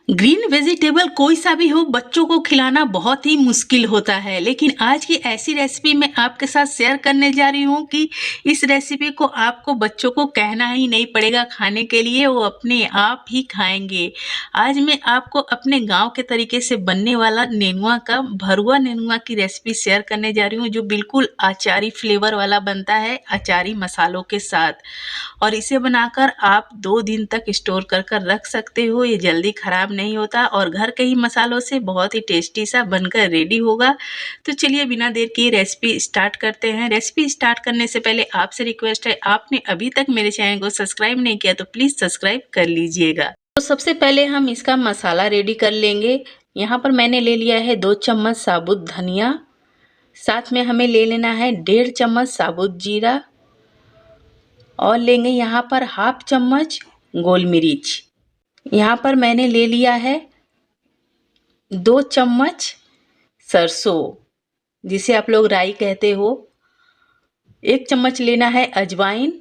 Green vegetable कोई सा भी हो, बच्चों को खिलाना बहुत ही मुश्किल होता है। लेकिन आज की ऐसी रेसिपी मैं आपके साथ शेयर करने जा रही हूँ कि इस रेसिपी को आपको बच्चों को कहना ही नहीं पड़ेगा खाने के लिए, वो अपने आप ही खाएंगे। आज मैं आपको अपने गांव के तरीके से बनने वाला नेनुआ का भरुआ नेनुआ की रेसिपी शेयर करने जा रही हूँ, जो बिल्कुल अचारी फ्लेवर वाला बनता है, अचारी मसालों के साथ। और इसे बनाकर आप 2 दिन तक स्टोर कर कर रख सकते हो। ये जल्दी ख़राब नहीं होता और घर के ही मसालों से बहुत ही टेस्टी सा बनकर रेडी होगा। तो चलिए बिना देर किए रेसिपी स्टार्ट करते हैं। रेसिपी स्टार्ट करने से पहले आपसे रिक्वेस्ट है, आपने अभी तक मेरे चैनल को सब्सक्राइब नहीं किया तो प्लीज़ सब्सक्राइब कर लीजिएगा। तो सबसे पहले हम इसका मसाला रेडी कर लेंगे। यहाँ पर मैंने ले लिया है 2 चम्मच साबुत धनिया, साथ में हमें ले लेना है 1.5 चम्मच साबुत जीरा और लेंगे यहाँ पर हाफ चम्मच गोल मिर्च। यहाँ पर मैंने ले लिया है 2 चम्मच सरसों, जिसे आप लोग राई कहते हो। 1 चम्मच लेना है अजवाइन,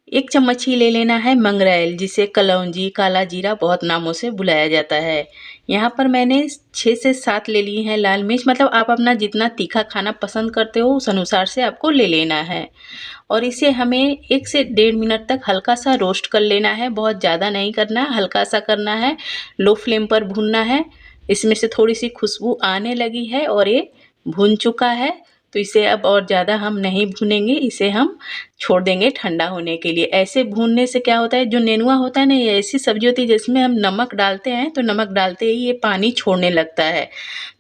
1 चम्मच ही ले लेना है मंगरेल, जिसे कलौंजी, काला जीरा बहुत नामों से बुलाया जाता है। यहाँ पर मैंने 6 से 7 ले ली हैं लाल मिर्च, मतलब आप अपना जितना तीखा खाना पसंद करते हो उस अनुसार से आपको ले लेना है। और इसे हमें 1 से 1.5 मिनट तक हल्का सा रोस्ट कर लेना है। बहुत ज़्यादा नहीं करना है, हल्का सा करना है, लो फ्लेम पर भूनना है। इसमें से थोड़ी सी खुशबू आने लगी है और ये भून चुका है, तो इसे अब और ज़्यादा हम नहीं भूनेंगे, इसे हम छोड़ देंगे ठंडा होने के लिए। ऐसे भूनने से क्या होता है, जो नेनुआ होता है ना, ये ऐसी सब्जी होती है जिसमें हम नमक डालते हैं तो नमक डालते ही ये पानी छोड़ने लगता है।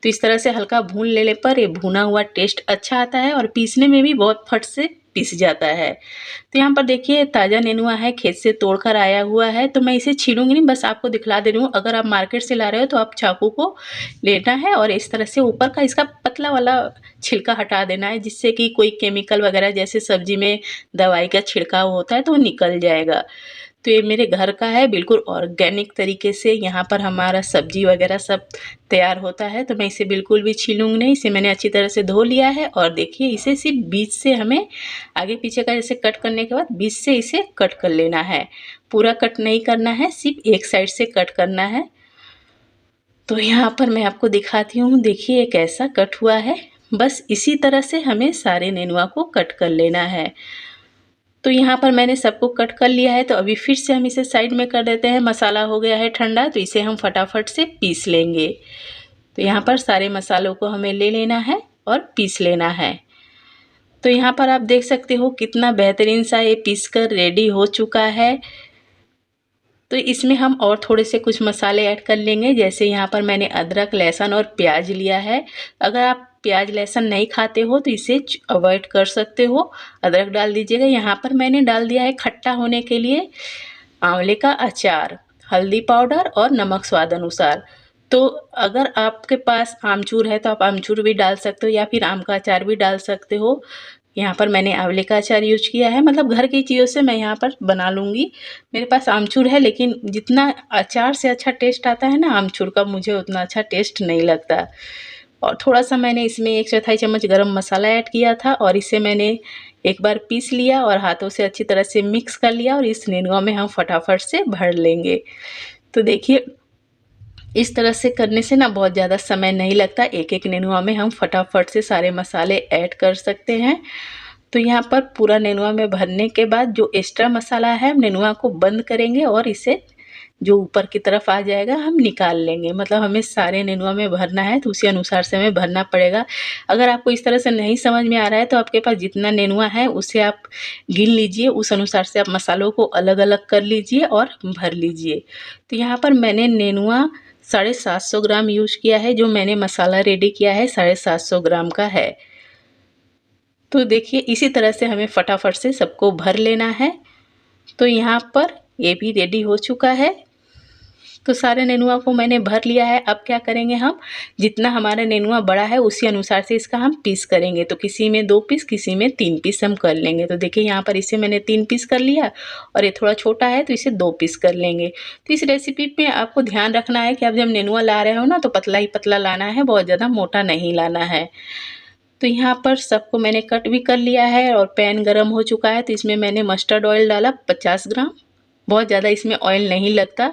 तो इस तरह से हल्का भून लेने पर ये भुना हुआ टेस्ट अच्छा आता है और पीसने में भी बहुत फट से पीस जाता है। तो यहाँ पर देखिए ताज़ा नेनुआ है, खेत से तोड़कर आया हुआ है, तो मैं इसे छीलूंगी नहीं, बस आपको दिखला दे रही हूँ। अगर आप मार्केट से ला रहे हो तो आप चाकू को लेना है और इस तरह से ऊपर का इसका पतला वाला छिलका हटा देना है, जिससे कि कोई केमिकल वगैरह जैसे सब्जी में दवाई का छिड़काव होता है तो वो निकल जाएगा। तो ये मेरे घर का है, बिल्कुल ऑर्गेनिक तरीके से यहाँ पर हमारा सब्जी वगैरह सब तैयार होता है। तो मैं इसे बिल्कुल भी छीलूंगी नहीं, इसे मैंने अच्छी तरह से धो लिया है। और देखिए इसे सिर्फ बीच से हमें आगे पीछे का जैसे कट करने के बाद बीच से इसे कट कर लेना है। पूरा कट नहीं करना है, सिर्फ एक साइड से कट करना है। तो यहाँ पर मैं आपको दिखाती हूँ, देखिए ये कैसा कट हुआ है। बस इसी तरह से हमें सारे नेनुआ को कट कर लेना है। तो यहाँ पर मैंने सबको कट कर लिया है, तो अभी फिर से हम इसे साइड में कर देते हैं। मसाला हो गया है ठंडा, तो इसे हम फटाफट से पीस लेंगे। तो यहाँ पर सारे मसालों को हमें ले लेना है और पीस लेना है। तो यहाँ पर आप देख सकते हो कितना बेहतरीन सा ये पीस कर रेडी हो चुका है। तो इसमें हम और थोड़े से कुछ मसाले ऐड कर लेंगे, जैसे यहाँ पर मैंने अदरक, लहसुन और प्याज लिया है। अगर आप प्याज लहसुन नहीं खाते हो तो इसे अवॉइड कर सकते हो, अदरक डाल दीजिएगा। यहाँ पर मैंने डाल दिया है खट्टा होने के लिए आंवले का अचार, हल्दी पाउडर और नमक स्वाद अनुसार। तो अगर आपके पास आमचूर है तो आप आमचूर भी डाल सकते हो या फिर आम का अचार भी डाल सकते हो। यहाँ पर मैंने आंवले का अचार यूज किया है, मतलब घर की चीज़ों से मैं यहाँ पर बना लूँगी। मेरे पास आमचूर है, लेकिन जितना अचार से अच्छा टेस्ट आता है ना आमचूर का, मुझे उतना अच्छा टेस्ट नहीं लगता। और थोड़ा सा मैंने इसमें 1/4 चम्मच गरम मसाला ऐड किया था और इसे मैंने एक बार पीस लिया और हाथों से अच्छी तरह से मिक्स कर लिया और इस नेनुआ में हम फटाफट से भर लेंगे। तो देखिए इस तरह से करने से ना बहुत ज़्यादा समय नहीं लगता, एक एक नेनुआ में हम फटाफट से सारे मसाले ऐड कर सकते हैं। तो यहाँ पर पूरा नेनुआ में भरने के बाद जो एक्स्ट्रा मसाला है हम नेनुआ को बंद करेंगे और इसे जो ऊपर की तरफ आ जाएगा हम निकाल लेंगे। मतलब हमें सारे नेनुआ में भरना है तो उसी अनुसार से हमें भरना पड़ेगा। अगर आपको इस तरह से नहीं समझ में आ रहा है तो आपके पास जितना नेनुआ है उसे आप गिन लीजिए, उस अनुसार से आप मसालों को अलग अलग कर लीजिए और भर लीजिए। तो यहाँ पर मैंने नेनुआ 750 ग्राम यूज किया है, जो मैंने मसाला रेडी किया है 750 ग्राम का है। तो देखिए इसी तरह से हमें फटाफट से सबको भर लेना है। तो यहाँ पर ये भी रेडी हो चुका है। तो सारे नेनुआ को मैंने भर लिया है। अब क्या करेंगे, हम जितना हमारा नेनुआ बड़ा है उसी अनुसार से इसका हम पीस करेंगे। तो किसी में 2 पीस, किसी में 3 पीस हम कर लेंगे। तो देखिए यहाँ पर इसे मैंने 3 पीस कर लिया और ये थोड़ा छोटा है तो इसे 2 पीस कर लेंगे। तो इस रेसिपी में आपको ध्यान रखना है कि आप जब नेनुआ ला रहे हो ना तो पतला ही पतला लाना है, बहुत ज़्यादा मोटा नहीं लाना है। तो यहाँ पर सबको मैंने कट भी कर लिया है और पैन गरम हो चुका है, तो इसमें मैंने मस्टर्ड ऑयल डाला 50 ग्राम बहुत ज़्यादा इसमें ऑयल नहीं लगता।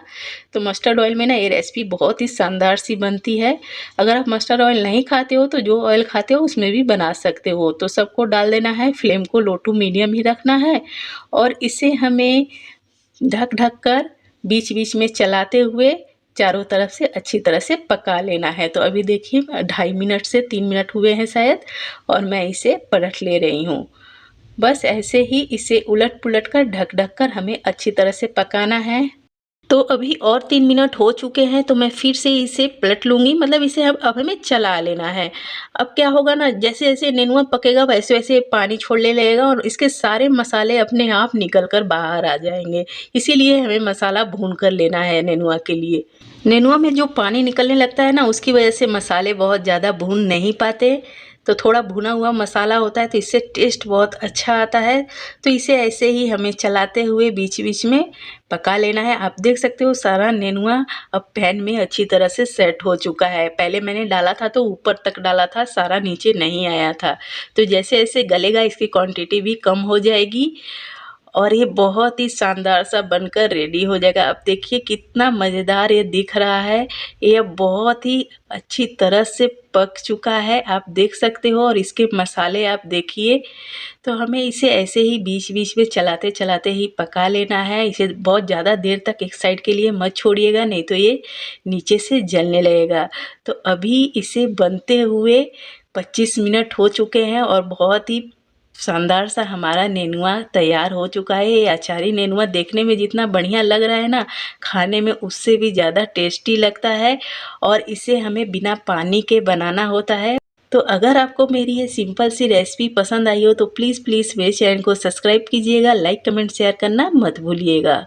तो मस्टर्ड ऑयल में ना ये रेसिपी बहुत ही शानदार सी बनती है। अगर आप मस्टर्ड ऑयल नहीं खाते हो तो जो ऑयल खाते हो उसमें भी बना सकते हो। तो सबको डाल देना है, फ्लेम को लो टू मीडियम ही रखना है और इसे हमें ढक ढक कर बीच बीच में चलाते हुए चारों तरफ से अच्छी तरह से पका लेना है। तो अभी देखिए 2.5 मिनट से 3 मिनट हुए हैं शायद, और मैं इसे पलट ले रही हूँ। बस ऐसे ही इसे उलट पुलट कर ढक ढक कर हमें अच्छी तरह से पकाना है। तो अभी और 3 मिनट हो चुके हैं, तो मैं फिर से इसे पलट लूँगी, मतलब इसे अब हमें चला लेना है। अब क्या होगा ना, जैसे-जैसे नेनुआ पकेगा वैसे-वैसे पानी छोड़ने लगेगा और इसके सारे मसाले अपने आप निकल कर बाहर आ जाएँगे। इसीलिए हमें मसाला भून कर लेना है नेनुआ के लिए। नेनुआ में जो पानी निकलने लगता है ना, उसकी वजह से मसाले बहुत ज़्यादा भून नहीं पाते। तो थोड़ा भुना हुआ मसाला होता है तो इससे टेस्ट बहुत अच्छा आता है। तो इसे ऐसे ही हमें चलाते हुए बीच-बीच में पका लेना है। आप देख सकते हो सारा नेनुआ अब पैन में अच्छी तरह से सेट हो चुका है। पहले मैंने डाला था तो ऊपर तक डाला था, सारा नीचे नहीं आया था। तो जैसे-जैसे गलेगा इसकी क्वांटिटी भी कम हो जाएगी और ये बहुत ही शानदार सा बनकर रेडी हो जाएगा। अब देखिए कितना मज़ेदार ये दिख रहा है। ये बहुत ही अच्छी तरह से पक चुका है, आप देख सकते हो, और इसके मसाले आप देखिए। तो हमें इसे ऐसे ही बीच-बीच में चलाते-चलाते ही पका लेना है। इसे बहुत ज़्यादा देर तक एक साइड के लिए मत छोड़िएगा, नहीं तो ये नीचे से जलने लगेगा। तो अभी इसे बनते हुए 25 मिनट हो चुके हैं और बहुत ही शानदार सा हमारा नेनुआ तैयार हो चुका है। ये अचारी नेनुआ देखने में जितना बढ़िया लग रहा है ना, खाने में उससे भी ज़्यादा टेस्टी लगता है और इसे हमें बिना पानी के बनाना होता है। तो अगर आपको मेरी ये सिंपल सी रेसिपी पसंद आई हो तो प्लीज़ मेरे चैनल को सब्सक्राइब कीजिएगा, लाइक कमेंट शेयर करना मत भूलिएगा।